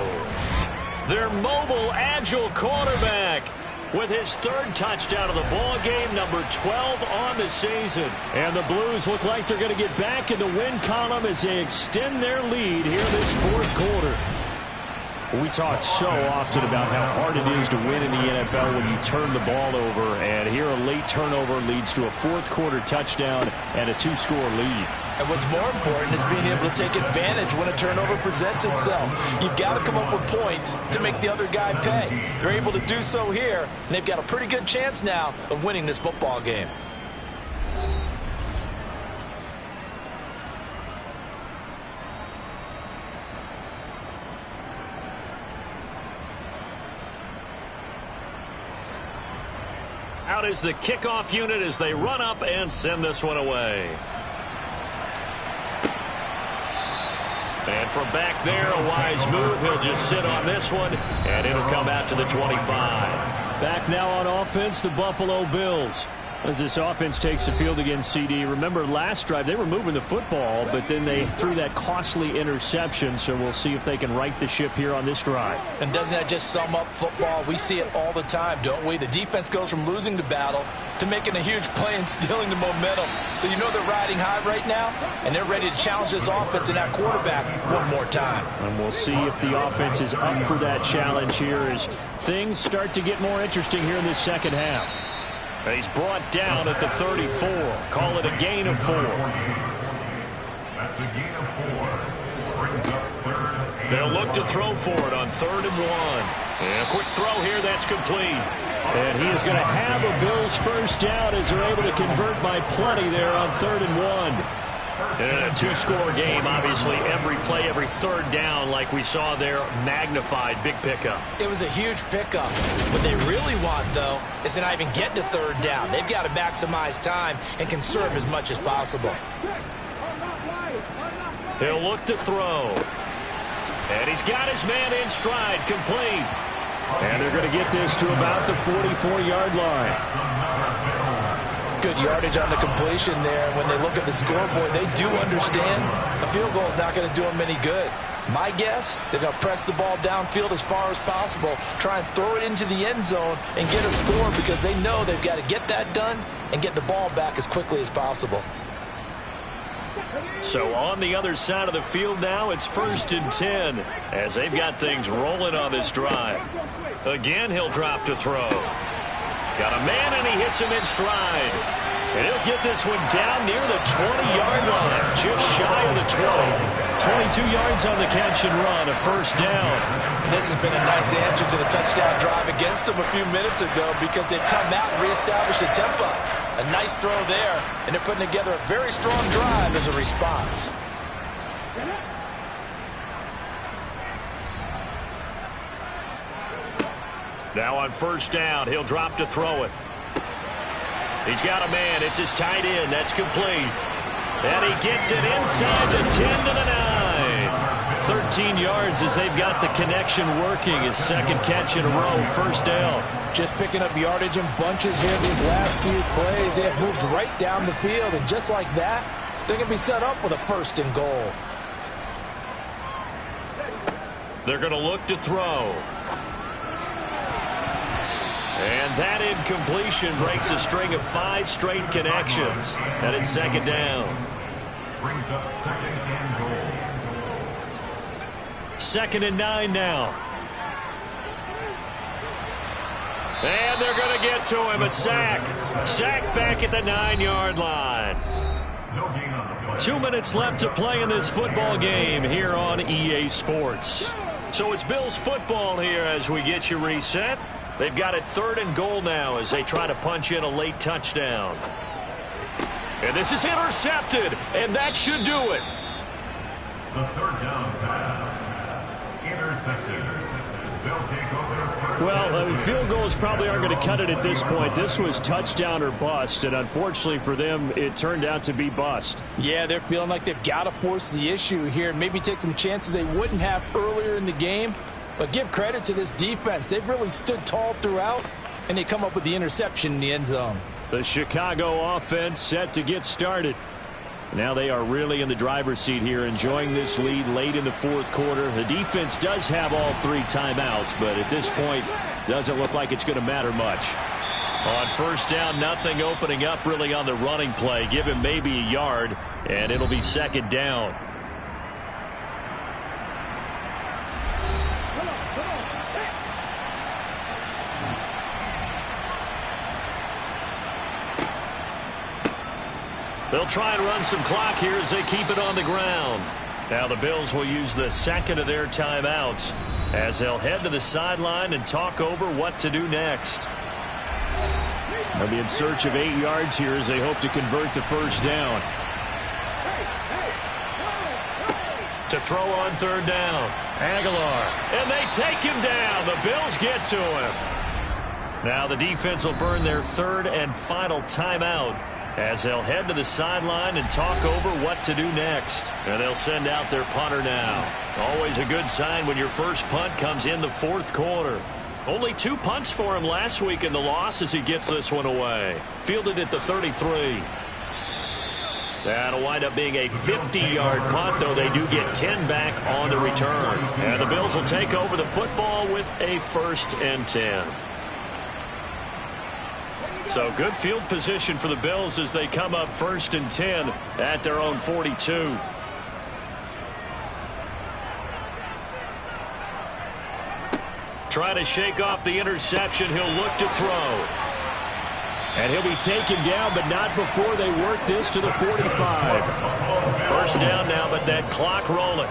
Their mobile, agile quarterback with his third touchdown of the ball game, number 12 on the season. And the Blues look like they're going to get back in the win column as they extend their lead here this fourth quarter. We talk so often about how hard it is to win in the NFL when you turn the ball over, and here a late turnover leads to a fourth quarter touchdown and a 2-score lead. And what's more important is being able to take advantage when a turnover presents itself. You've got to come up with points to make the other guy pay. They're able to do so here, and they've got a pretty good chance now of winning this football game. Out is the kickoff unit as they run up and send this one away. And from back there, a wise move. He'll just sit on this one, and it'll come out to the 25. Back now on offense, the Buffalo Bills. As this offense takes the field against CD, remember last drive they were moving the football, but then they threw that costly interception, so we'll see if they can right the ship here on this drive. And doesn't that just sum up football? We see it all the time, don't we? The defense goes from losing the battle to making a huge play and stealing the momentum. So you know they're riding high right now, and they're ready to challenge this offense and that quarterback one more time. And we'll see if the offense is up for that challenge here as things start to get more interesting here in this second half. He's brought down at the 34. Call it a gain of 4. That's a gain of 4. Brings up 3rd. They'll look to throw for it on 3rd and 1. And a quick throw here. That's complete. And he is going to have a Bills first down as they're able to convert by plenty there on 3rd and 1. In a 2-score game, obviously, every play, every 3rd down, like we saw there, magnified. Big pickup. It was a huge pickup. What they really want, though, is to not even get to 3rd down. They've got to maximize time and conserve as much as possible. He'll look to throw. And he's got his man in stride, complete. And they're going to get this to about the 44-yard line. Good yardage on the completion there. When they look at the scoreboard, they do understand a field goal is not going to do them any good. My guess, they're going to press the ball downfield as far as possible, try and throw it into the end zone and get a score because they know they've got to get that done and get the ball back as quickly as possible. So on the other side of the field now, it's 1st and 10 as they've got things rolling on this drive. Again, he'll drop to throw. Got a man, and he hits him in stride. And he'll get this one down near the 20-yard line, just shy of the 20. 22 yards on the catch and run, a first down. This has been a nice answer to the touchdown drive against them a few minutes ago because they've come out and reestablished the tempo. A nice throw there, and they're putting together a very strong drive as a response. Now on first down, he'll drop to throw it. He's got a man. It's his tight end. That's complete. And he gets it inside the 10 to the 9. 13 yards as they've got the connection working. His second catch in a row, first down. Just picking up yardage in bunches here these last few plays. They have moved right down the field, and just like that, they're going to be set up with a 1st and goal. They're going to look to throw. And that incompletion breaks a string of 5 straight connections. And it's 2nd down. Brings up 2nd and goal. 2nd and 9 now. And they're going to get to him. A sack. Sack back at the 9-yard line. No gain on the play. 2 minutes left to play in this football game here on EA Sports. So it's Bills football here as we get you reset. They've got it 3rd and goal now as they try to punch in a late touchdown. And this is intercepted, and that should do it. The 3rd down pass. Intercepted. They'll take over. Well, field goals probably aren't going to cut it at this point. This was touchdown or bust, and unfortunately for them, it turned out to be bust. Yeah, they're feeling like they've got to force the issue here and maybe take some chances they wouldn't have earlier in the game. But give credit to this defense. They've really stood tall throughout, and they come up with the interception in the end zone. The Chicago offense set to get started. Now they are really in the driver's seat here, enjoying this lead late in the 4th quarter. The defense does have all 3 timeouts, but at this point, doesn't look like it's going to matter much. On first down, nothing opening up really on the running play. Give him maybe a yard, and it'll be 2nd down. They'll try and run some clock here as they keep it on the ground. Now the Bills will use the 2nd of their timeouts as they'll head to the sideline and talk over what to do next. They'll be in search of 8 yards here as they hope to convert the first down. To throw on 3rd down. Aguilar. And they take him down. The Bills get to him. Now the defense will burn their 3rd and final timeout as they'll head to the sideline and talk over what to do next. And they'll send out their punter now. Always a good sign when your first punt comes in the 4th quarter. Only 2 punts for him last week in the loss as he gets this one away. Fielded at the 33. That'll wind up being a 50-yard punt, though they do get 10 back on the return. And the Bills will take over the football with a 1st and 10. So good field position for the Bills as they come up 1st and 10 at their own 42. Trying to shake off the interception. He'll look to throw. And he'll be taken down, but not before they work this to the 45. 1st down now, but that clock rolling.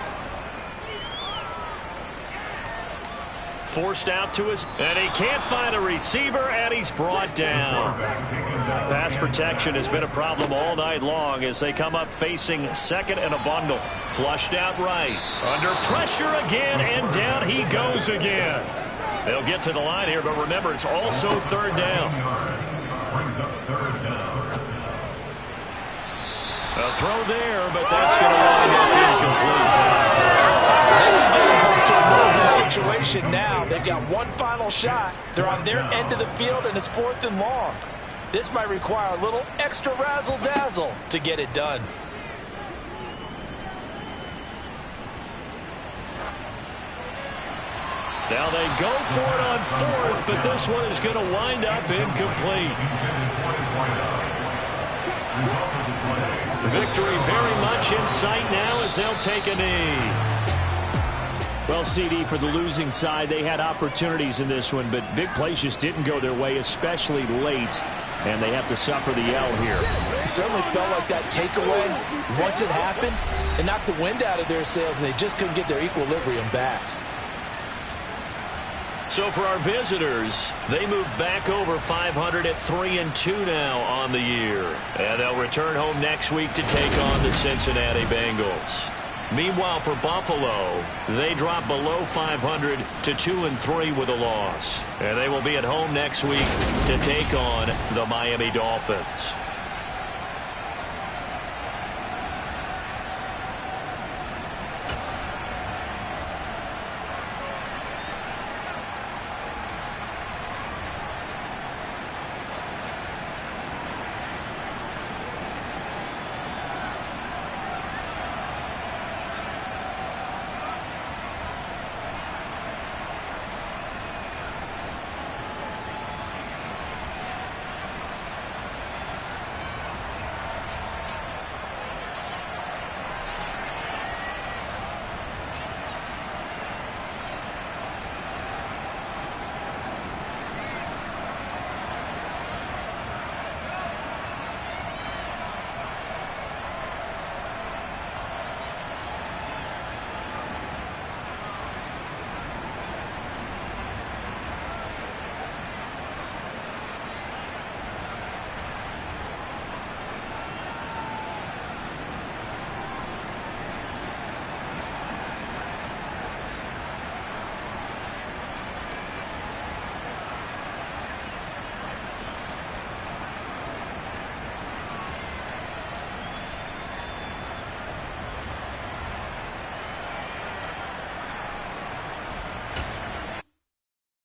Forced out to his, and he can't find a receiver, and he's brought down. Pass protection has been a problem all night long as they come up facing 2nd and a bundle. Flushed out right. Under pressure again, and down he goes again. They'll get to the line here, but remember, it's also 3rd down. A throw there, but that's going to wind up incomplete. This is getting close to a movement situation now. They've got one final shot. They're on their end of the field, and it's 4th and long. This might require a little extra razzle-dazzle to get it done. Now they go for it on 4th, but this one is going to wind up incomplete. Victory very much in sight now as they'll take a knee. Well, CD, for the losing side, they had opportunities in this one, but big plays just didn't go their way, especially late, and they have to suffer the L here. It certainly felt like that takeaway, once it happened, it knocked the wind out of their sails, and they just couldn't get their equilibrium back. So for our visitors, they move back over 500 at 3-2 now on the year. And they'll return home next week to take on the Cincinnati Bengals. Meanwhile, for Buffalo, they drop below 500 to 2-3 with a loss. And they will be at home next week to take on the Miami Dolphins.